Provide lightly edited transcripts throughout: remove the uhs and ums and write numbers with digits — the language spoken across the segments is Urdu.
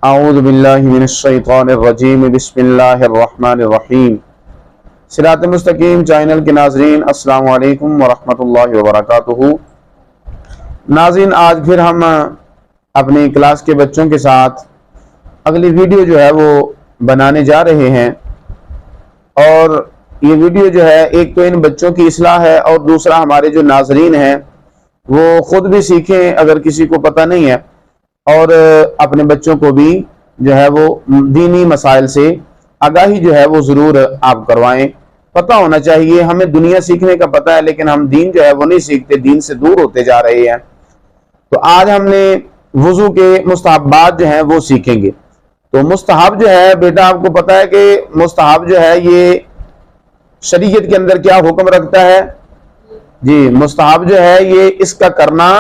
اعوذ باللہ من الشیطان الرجیم بسم اللہ الرحمن الرحیم۔ صراط مستقیم چینل کے ناظرین السلام علیکم ورحمۃ اللہ وبرکاتہ۔ ناظرین، آج پھر ہم اپنی کلاس کے بچوں کے ساتھ اگلی ویڈیو جو ہے وہ بنانے جا رہے ہیں، اور یہ ویڈیو جو ہے ایک تو ان بچوں کی اصلاح ہے، اور دوسرا ہمارے جو ناظرین ہیں وہ خود بھی سیکھیں اگر کسی کو پتہ نہیں ہے، اور اپنے بچوں کو بھی جو ہے وہ دینی مسائل سے آگاہی جو ہے وہ ضرور آپ کروائیں۔ پتہ ہونا چاہیے، ہمیں دنیا سیکھنے کا پتہ ہے لیکن ہم دین جو ہے وہ نہیں سیکھتے، دین سے دور ہوتے جا رہے ہیں۔ تو آج ہم نے وضو کے مستحبات جو ہیں وہ سیکھیں گے۔ تو مستحب جو ہے بیٹا، آپ کو پتہ ہے کہ مستحب جو ہے یہ شریعت کے اندر کیا حکم رکھتا ہے؟ جی، مستحب جو ہے یہ اس کا کرنا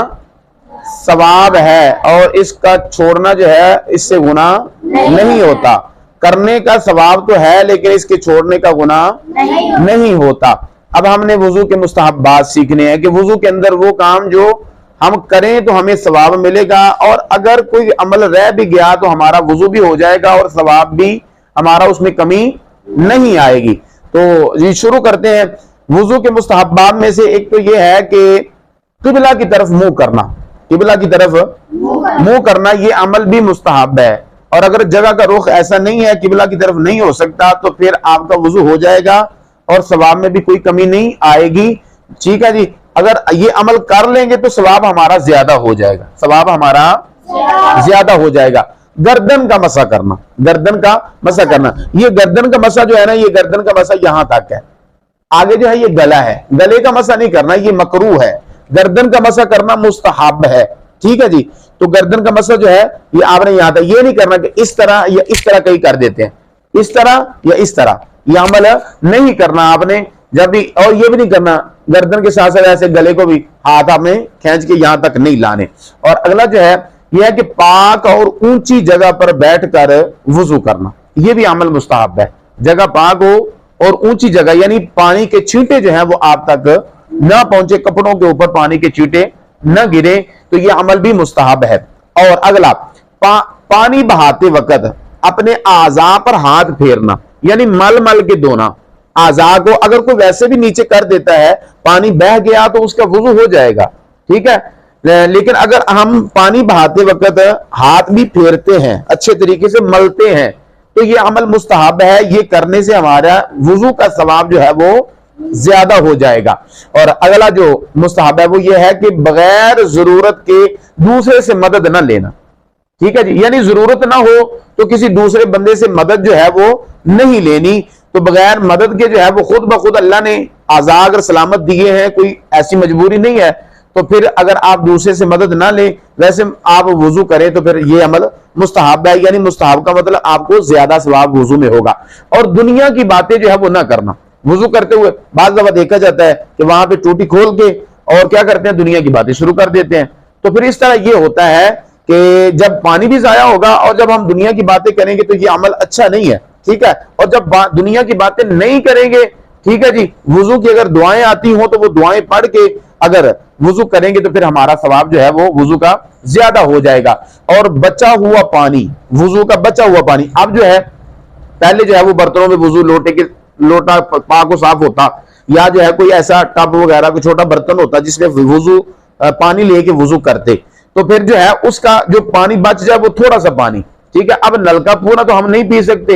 ثواب ہے، اور اس کا چھوڑنا جو ہے اس سے گناہ نہیں ہوتا۔ کرنے کا ثواب تو ہے لیکن اس کے چھوڑنے کا گناہ نہیں ہوتا۔ اب ہم نے وضو کے مستحبات سیکھنے ہیں کہ وضو کے اندر وہ کام جو ہم کریں تو ہمیں ثواب ملے گا، اور اگر کوئی عمل رہ بھی گیا تو ہمارا وضو بھی ہو جائے گا اور ثواب بھی ہمارا اس میں کمی نہیں آئے گی۔ تو یہ شروع کرتے ہیں۔ وضو کے مستحبات میں سے ایک تو یہ ہے کہ قبلہ کی طرف منہ کرنا، قبلہ کی طرف منہ کرنا یہ عمل بھی مستحب ہے، اور اگر جگہ کا رخ ایسا نہیں ہے، قبلہ کی طرف نہیں ہو سکتا، تو پھر آپ کا وضو ہو جائے گا اور ثواب میں بھی کوئی کمی نہیں آئے گی۔ ٹھیک ہے جی، اگر یہ عمل کر لیں گے تو ثواب ہمارا زیادہ ہو جائے گا، ثواب ہمارا زیادہ ہو جائے گا۔ گردن کا مسح کرنا، گردن کا مسح کرنا، یہ گردن کا مسح جو ہے نا، یہ گردن کا مسح یہاں تک ہے، آگے جو ہے یہ گلا ہے، گلے کا مسح نہیں کرنا، یہ مکروہ ہے۔ گردن کا مسح کرنا مستحب ہے، ٹھیک ہے جی۔ تو گردن کا مسح جو ہے یہ آپ نے یہاں تک، یہ نہیں کرنا کہ اس طرح یا اس طرح کہیں کر دیتے ہیں، اس طرح یا اس طرح، یہ عمل نہیں کرنا آپ نے جب بھی، اور یہ بھی نہیں کرنا گردن کے ساتھ ساتھ ایسے گلے کو بھی ہاتھ آپ نے کھینچ کے یہاں تک نہیں لانے۔ اور اگلا جو ہے یہ ہے کہ پاک اور اونچی جگہ پر بیٹھ کر وضو کرنا، یہ بھی عمل مستحب ہے۔ جگہ پاک ہو اور اونچی جگہ، یعنی پانی کے چھینٹے جو ہیں وہ آپ تک نہ پہنچے، کپڑوں کے اوپر پانی کے چھینٹے نہ گرے، تو یہ عمل بھی مستحب ہے۔ اور اگلا، پانی بہاتے وقت اپنے اعضاء پر ہاتھ پھیرنا، یعنی مل مل کے دھونا اعضاء کو۔ اگر کوئی ویسے بھی نیچے کر دیتا ہے، پانی بہہ گیا تو اس کا وضو ہو جائے گا، ٹھیک ہے، لیکن اگر ہم پانی بہاتے وقت ہاتھ بھی پھیرتے ہیں، اچھے طریقے سے ملتے ہیں، تو یہ عمل مستحب ہے۔ یہ کرنے سے ہمارا وضو کا ثواب جو ہے وہ زیادہ ہو جائے گا۔ اور اگلا جو مستحب ہے وہ یہ ہے کہ بغیر ضرورت کے دوسرے سے مدد نہ لینا، ٹھیک ہے جی، یعنی ضرورت نہ ہو تو کسی دوسرے بندے سے مدد جو ہے وہ نہیں لینی۔ تو بغیر مدد کے جو ہے وہ خود بخود اللہ نے اعضاء اگر سلامت دیے ہیں، کوئی ایسی مجبوری نہیں ہے، تو پھر اگر آپ دوسرے سے مدد نہ لیں، ویسے آپ وضو کریں، تو پھر یہ عمل مستحب ہے۔ یعنی مستحب کا مطلب آپ کو زیادہ ثواب وضو میں ہوگا۔ اور دنیا کی باتیں جو ہے وہ نہ کرنا وضو کرتے ہوئے۔ بعض دفعہ دیکھا جاتا ہے کہ وہاں پہ ٹوٹی کھول کے اور کیا کرتے ہیں، دنیا کی باتیں شروع کر دیتے ہیں۔ تو پھر اس طرح یہ ہوتا ہے کہ جب پانی بھی ضائع ہوگا اور جب ہم دنیا کی باتیں کریں گے تو یہ عمل اچھا نہیں ہے، ٹھیک ہے۔ اور جب دنیا کی باتیں نہیں کریں گے، ٹھیک ہے جی، وضو کی اگر دعائیں آتی ہوں تو وہ دعائیں پڑھ کے اگر وضو کریں گے تو پھر ہمارا ثواب جو ہے وہ وضو کا زیادہ ہو جائے گا۔ اور بچا ہوا پانی، وضو کا بچا ہوا پانی، اب جو ہے پہلے جو ہے وہ برتنوں میں وضو، لوٹا پاک و صاف ہوتا، یا جو ہے کوئی ایسا ٹب وغیرہ کوئی چھوٹا برتن ہوتا جس میں وضو پانی لے کے وضو کرتے، تو پھر جو ہے اس کا جو پانی بچ جائے وہ تھوڑا سا پانی، ٹھیک ہے۔ اب نل کا پورا تو ہم نہیں پی سکتے،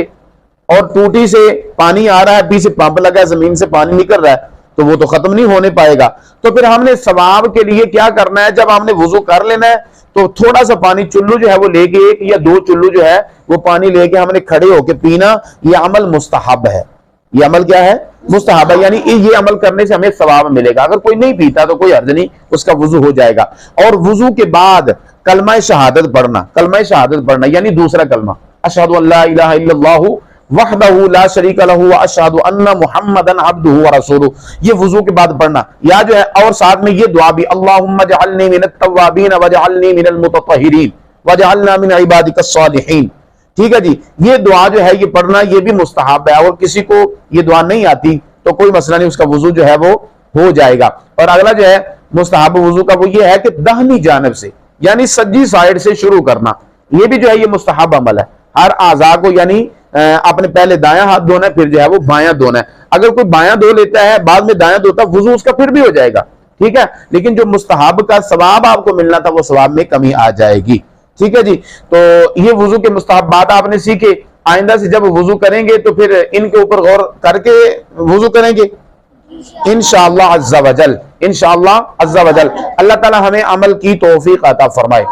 اور ٹوٹی سے پانی آ رہا ہے، پیچھے پمپ لگا ہے، زمین سے پانی نکل رہا ہے، تو وہ تو ختم نہیں ہونے پائے گا۔ تو پھر ہم نے ثواب کے لیے کیا کرنا ہے، جب ہم نے وضو کر لینا ہے تو تھوڑا سا پانی، چلو جو ہے وہ لے کے، ایک یا دو چلو جو ہے وہ پانی لے کے ہم نے کھڑے ہو کے پینا، یہ عمل مستحب ہے۔ یہ عمل کیا ہے؟ مستحب ہے، یعنی یہ عمل کرنے سے ہمیں ثواب ملے گا۔ اگر کوئی نہیں پیتا تو کوئی حرج نہیں، اس کا وضو ہو جائے گا۔ اور وضو کے بعد کلمہ شہادت پڑھنا، کلمہ شہادت پڑھنا یعنی دوسرا کلمہ، اشہد ان لا الہ الا اللہ وحدہ لا شریک لہ واشہد ان محمدا عبدہ ورسولہ، یہ وضو کے بعد پڑھنا۔ یا جو ہے اور ساتھ میں یہ دعا بھی، اللہم اجعلنی من التوابین واجعلنی من المتطہرین واجعلنا من عبادک الصالحین، ٹھیک ہے جی۔ یہ دعا جو ہے یہ پڑھنا، یہ بھی مستحب ہے۔ اور کسی کو یہ دعا نہیں آتی تو کوئی مسئلہ نہیں، اس کا وضو جو ہے وہ ہو جائے گا۔ اور اگلا جو ہے مستحب وضو کا وہ یہ ہے کہ داہنی جانب سے، یعنی سجی سائیڈ سے شروع کرنا، یہ بھی جو ہے یہ مستحب عمل ہے. ہر اعضاء کو یعنی اپنے پہلے دایاں ہاتھ دھونا ہے، پھر جو ہے وہ بایاں دھونا ہے. اگر کوئی بایاں دھو لیتا ہے بعد میں دایاں دھوتا ہے، وضو اس کا پھر بھی ہو جائے گا، ٹھیک ہے، لیکن جو مستحب کا ثواب آپ کو ملنا تھا وہ ثواب میں کمی آ جائے گی. ٹھیک ہے جی. تو یہ وضو کے مستحبات آپ نے سیکھے. آئندہ سے جب وضو کریں گے تو پھر ان کے اوپر غور کر کے وضو کریں گے انشاءاللہ عز و جل. انشاءاللہ عز و جل. اللہ تعالی ہمیں عمل کی توفیق عطا فرمائے.